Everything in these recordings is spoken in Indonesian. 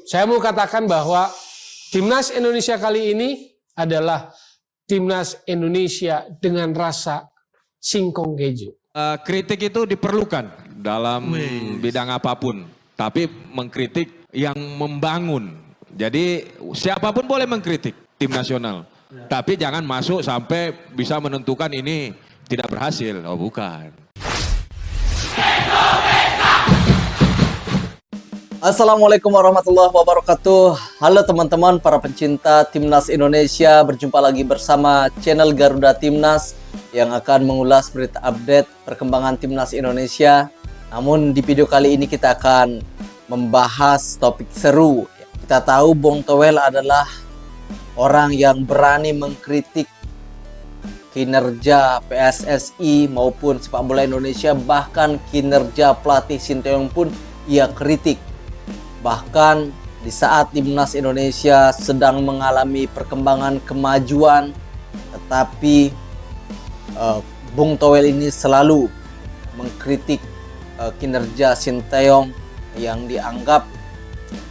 Saya mau katakan bahwa Timnas Indonesia kali ini adalah Timnas Indonesia dengan rasa singkong keju. Kritik itu diperlukan dalam bidang apapun, tapi mengkritik yang membangun. Jadi siapapun boleh mengkritik tim nasional, tapi jangan masuk sampai bisa menentukan ini tidak berhasil. Oh bukan. Assalamualaikum warahmatullahi wabarakatuh. Halo teman-teman para pencinta Timnas Indonesia, berjumpa lagi bersama channel Garuda Timnas yang akan mengulas berita update perkembangan Timnas Indonesia. Namun di video kali ini kita akan membahas topik seru. Kita tahu Bung Toel adalah orang yang berani mengkritik kinerja PSSI maupun sepak bola Indonesia, bahkan kinerja pelatih Sinteyong pun ia kritik. Bahkan di saat Timnas Indonesia sedang mengalami perkembangan kemajuan, tetapi Bung Toel ini selalu mengkritik kinerja Sinteyong yang dianggap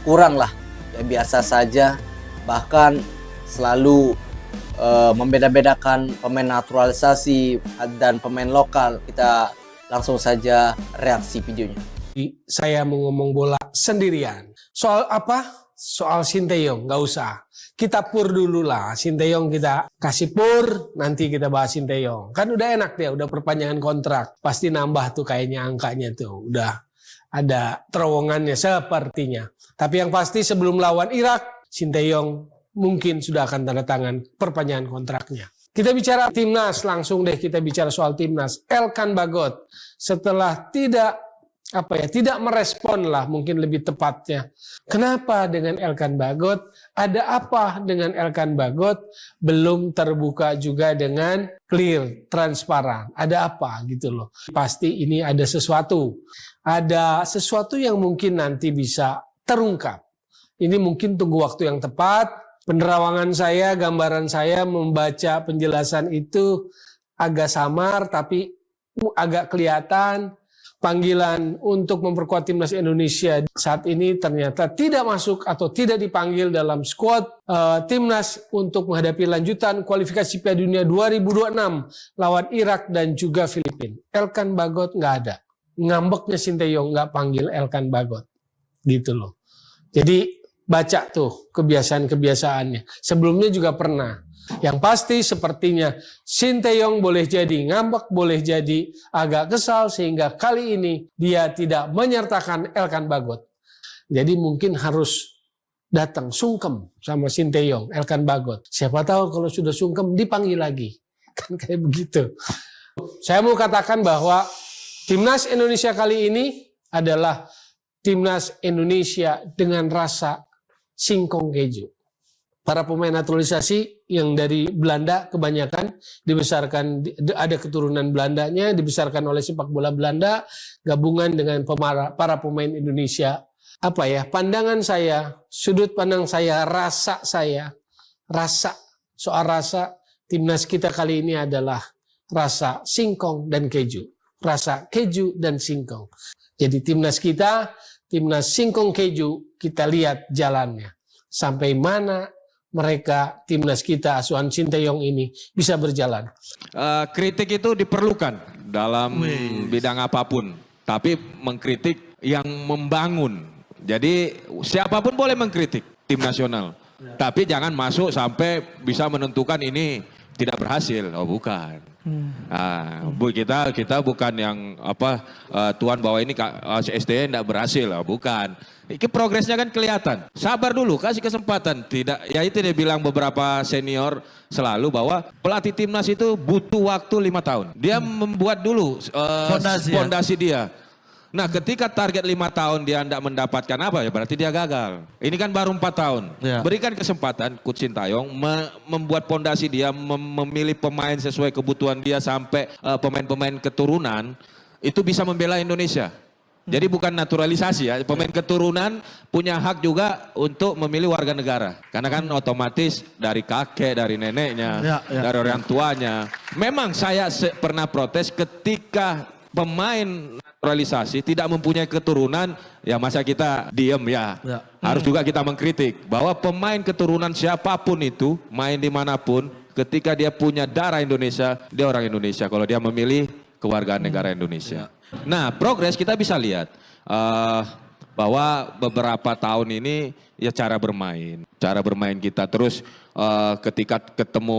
kurang lah, ya biasa saja, bahkan selalu membeda-bedakan pemain naturalisasi dan pemain lokal. Kita langsung saja reaksi videonya. Saya mau ngomong bola sendirian. Soal apa? Soal Sinteyong, nggak usah. Kita pur dulu lah. Sinteyong kita kasih pur, nanti kita bahas Sinteyong. Kan udah enak dia, udah perpanjangan kontrak. Pasti nambah tuh kayaknya angkanya tuh. Udah ada terowongannya sepertinya. Tapi yang pasti sebelum lawan Irak, Sinteyong mungkin sudah akan tanda tangan perpanjangan kontraknya. Kita bicara Timnas, langsung deh kita bicara soal Timnas. Elkan Bagot setelah tidak merespon lah mungkin lebih tepatnya. Kenapa dengan Elkan Bagot? Ada apa dengan Elkan Bagot? Belum terbuka juga dengan clear, transparan. Ada apa gitu loh. Pasti ini ada sesuatu. Ada sesuatu yang mungkin nanti bisa terungkap. Ini mungkin tunggu waktu yang tepat. Penerawangan saya, gambaran saya membaca penjelasan itu agak samar tapi agak kelihatan. Panggilan untuk memperkuat Timnas Indonesia saat ini ternyata tidak masuk atau tidak dipanggil dalam skuad Timnas untuk menghadapi lanjutan kualifikasi Piala Dunia 2026 lawan Irak dan juga Filipina. Elkan Bagot nggak ada. Ngambeknya Sinteyong nggak panggil Elkan Bagot. Gitu loh. Jadi baca tuh kebiasaan-kebiasaannya. Sebelumnya juga pernah. Yang pasti sepertinya Sinteyong boleh jadi ngambek, boleh jadi agak kesal sehingga kali ini dia tidak menyertakan Elkan Bagot. Jadi mungkin harus datang sungkem sama Sinteyong, Elkan Bagot. Siapa tahu kalau sudah sungkem dipanggil lagi. Kan kayak begitu. Saya mau katakan bahwa Timnas Indonesia kali ini adalah Timnas Indonesia dengan rasa singkong keju. Para pemain naturalisasi yang dari Belanda kebanyakan dibesarkan, ada keturunan Belandanya, dibesarkan oleh sepak bola Belanda, gabungan dengan para pemain Indonesia. Apa ya, pandangan saya, sudut pandang saya, soal rasa Timnas kita kali ini adalah rasa singkong dan keju. Rasa keju dan singkong. Jadi Timnas kita, Timnas singkong keju, kita lihat jalannya. Sampai mana mereka Timnas kita asuhan Sinteyong ini bisa berjalan. Kritik itu diperlukan dalam bidang apapun, tapi mengkritik yang membangun. Jadi siapapun boleh mengkritik tim nasional, tapi jangan masuk sampai bisa menentukan ini tidak berhasil. Oh bukan. Bu kita bukan yang tuan bahwa ini SDN tidak berhasil. Oh, bukan. Ini progresnya kan kelihatan. Sabar dulu, kasih kesempatan. Tidak, ya itu dia bilang beberapa senior selalu bahwa pelatih timnas itu butuh waktu 5 tahun. Dia membuat dulu fondasi dia. Nah ketika target 5 tahun dia tidak mendapatkan apa ya berarti dia gagal. Ini kan baru 4 tahun. Ya. Berikan kesempatan Coach Sinteyong membuat fondasi dia, memilih pemain sesuai kebutuhan dia sampai pemain-pemain keturunan itu bisa membela Indonesia. Jadi bukan naturalisasi ya, pemain keturunan punya hak juga untuk memilih warga negara. Karena kan otomatis dari kakek, dari neneknya, dari orang tuanya. Memang saya pernah protes ketika pemain naturalisasi tidak mempunyai keturunan, ya masa kita diem ya. Ya. Harus juga kita mengkritik bahwa pemain keturunan siapapun itu, main dimanapun, ketika dia punya darah Indonesia, dia orang Indonesia. Kalau dia memilih kewargaan negara Indonesia. Nah, progres kita bisa lihat bahwa beberapa tahun ini ya cara bermain kita terus ketika ketemu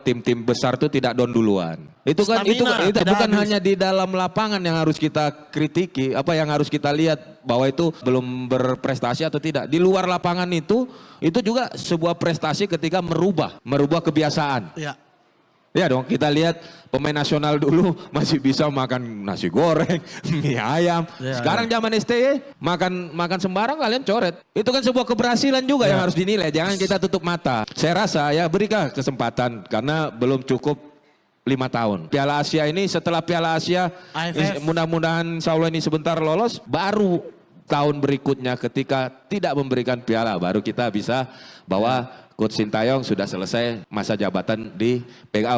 tim-tim besar itu tidak down duluan. Itu kan itu bukan hanya di dalam lapangan yang harus kita kritiki, yang harus kita lihat bahwa itu belum berprestasi atau tidak. Di luar lapangan itu juga sebuah prestasi ketika merubah kebiasaan. Ya. Ya dong, kita lihat pemain nasional dulu masih bisa makan nasi goreng, mie ayam. Ya, Sekarang zaman STY makan sembarang kalian coret. Itu kan sebuah keberhasilan juga yang harus dinilai. Jangan kita tutup mata. Saya rasa ya berikan kesempatan karena belum cukup 5 tahun. Piala Asia ini setelah Piala Asia mudah-mudahan insya Allah ini sebentar lolos, baru tahun berikutnya ketika tidak memberikan piala baru kita bisa bahwa Coach Sintayong sudah selesai masa jabatan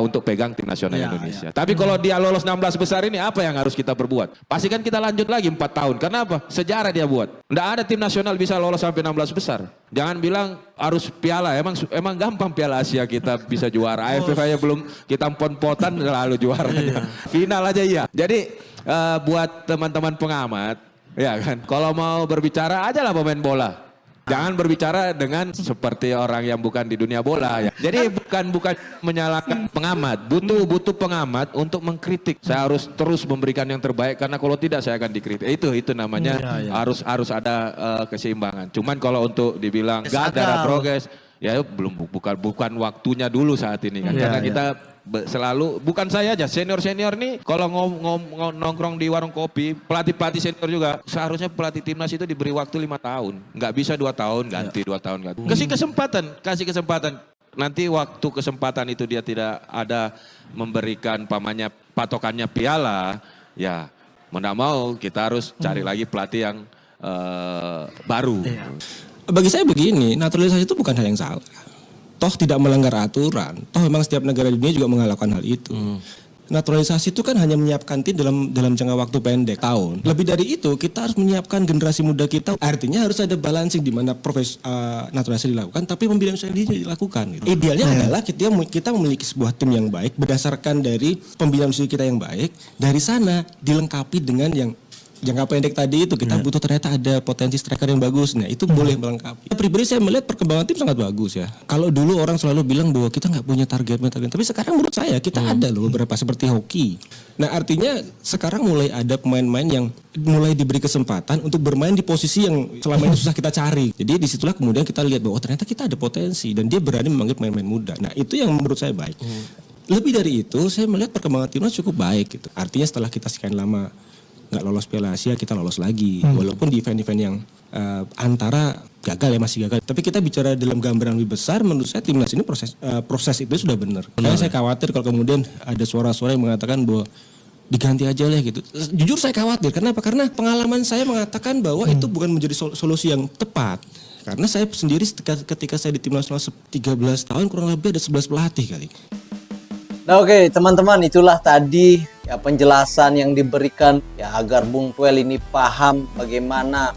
untuk pegang tim nasional Indonesia. Tapi kalau dia lolos 16 besar ini apa yang harus kita perbuat? Pastikan kita lanjut lagi 4 tahun. Kenapa? Sejarah dia buat. Nggak ada tim nasional bisa lolos sampai 16 besar. Jangan bilang harus piala. Emang gampang Piala Asia kita bisa juara. AFF aja belum kita pon-potan lalu juaranya. Final aja iya. Jadi buat teman-teman pengamat, ya kan, kalau mau berbicara ajalah pemain bola. Jangan berbicara dengan seperti orang yang bukan di dunia bola ya. Jadi bukan menyalahkan pengamat, butuh pengamat untuk mengkritik. Saya harus terus memberikan yang terbaik karena kalau tidak saya akan dikritik. Itu namanya harus ada keseimbangan. Cuman kalau untuk dibilang gak ada progres, ya bukan waktunya dulu saat ini kan. Karena kita selalu, bukan saya aja, senior nih kalau nongkrong di warung kopi, pelatih senior juga, seharusnya pelatih timnas itu diberi waktu 5 tahun, nggak bisa 2 tahun ganti, 2 tahun ganti. Kasih kesempatan. Nanti waktu kesempatan itu dia tidak ada memberikan patokannya piala, ya mau nggak mau kita harus cari lagi pelatih yang baru. Bagi saya begini, naturalisasi itu bukan hal yang salah. Toh tidak melanggar aturan. Toh memang setiap negara di dunia juga melakukan hal itu. Naturalisasi itu kan hanya menyiapkan tim dalam jangka waktu pendek, tahun. Lebih dari itu, kita harus menyiapkan generasi muda kita. Artinya harus ada balancing di mana naturalisasi dilakukan, tapi pembinaan usaha diri dilakukan. Gitu. Idealnya adalah kita memiliki sebuah tim yang baik berdasarkan dari pembinaan usaha kita yang baik. Dari sana dilengkapi dengan yang jangka pendek tadi itu kita butuh ternyata ada potensi striker yang bagus. Nah itu boleh melengkapi. Pribadi saya melihat perkembangan tim sangat bagus ya. Kalau dulu orang selalu bilang bahwa kita nggak punya target, tapi sekarang menurut saya kita ada loh beberapa seperti hoki. Nah artinya sekarang mulai ada pemain-pemain yang mulai diberi kesempatan untuk bermain di posisi yang selama ini susah kita cari. Jadi disitulah kemudian kita lihat bahwa ternyata kita ada potensi dan dia berani memanggil pemain-pemain muda. Nah itu yang menurut saya baik. Lebih dari itu saya melihat perkembangan timnas cukup baik gitu. Artinya setelah kita sekian lama nggak lolos Piala Asia, kita lolos lagi. Walaupun di event-event yang antara gagal ya, masih gagal. Tapi kita bicara dalam gambaran lebih besar, menurut saya timnas ini proses itu sudah benar. Karena saya khawatir kalau kemudian ada suara-suara yang mengatakan bahwa diganti aja lah gitu. Jujur saya khawatir. Kenapa? Karena pengalaman saya mengatakan bahwa itu bukan menjadi solusi yang tepat. Karena saya sendiri ketika saya di timnas 13 tahun kurang lebih ada 11 pelatih kali. Nah oke, teman-teman, itulah tadi ya penjelasan yang diberikan ya agar Bung Toel ini paham bagaimana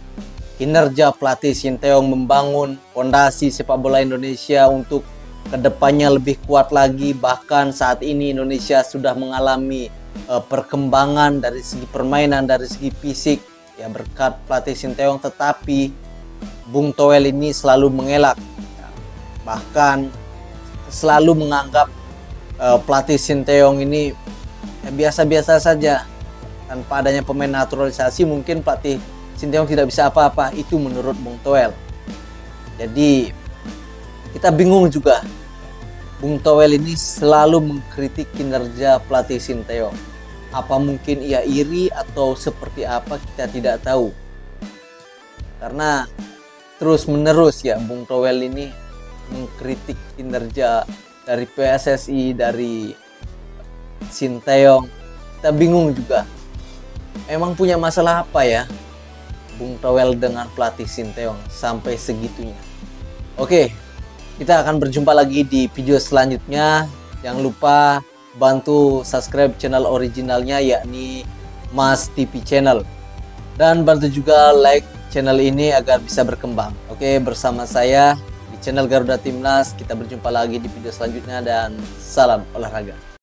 kinerja pelatih Sinteyong membangun fondasi sepak bola Indonesia untuk kedepannya lebih kuat lagi. Bahkan saat ini Indonesia sudah mengalami perkembangan dari segi permainan, dari segi fisik ya berkat pelatih Sinteyong. Tetapi Bung Toel ini selalu mengelak ya, bahkan selalu menganggap pelatih Sinteyong ini ya biasa-biasa saja. Tanpa adanya pemain naturalisasi mungkin pelatih Sinteyong tidak bisa apa-apa. Itu menurut Bung Toel. Jadi kita bingung juga. Bung Toel ini selalu mengkritik kinerja pelatih Sinteyong. Apa mungkin ia iri atau seperti apa, kita tidak tahu. Karena terus menerus ya Bung Toel ini mengkritik kinerja dari PSSI, dari Sinteyong. Kita bingung juga. Emang punya masalah apa ya Bung Toel dengan pelatih Sinteyong sampai segitunya? Oke, kita akan berjumpa lagi di video selanjutnya. Jangan lupa bantu subscribe channel originalnya yakni Mas TV Channel. Dan bantu juga like channel ini agar bisa berkembang. Oke, bersama saya di channel Garuda Timnas. Kita berjumpa lagi di video selanjutnya dan salam olahraga.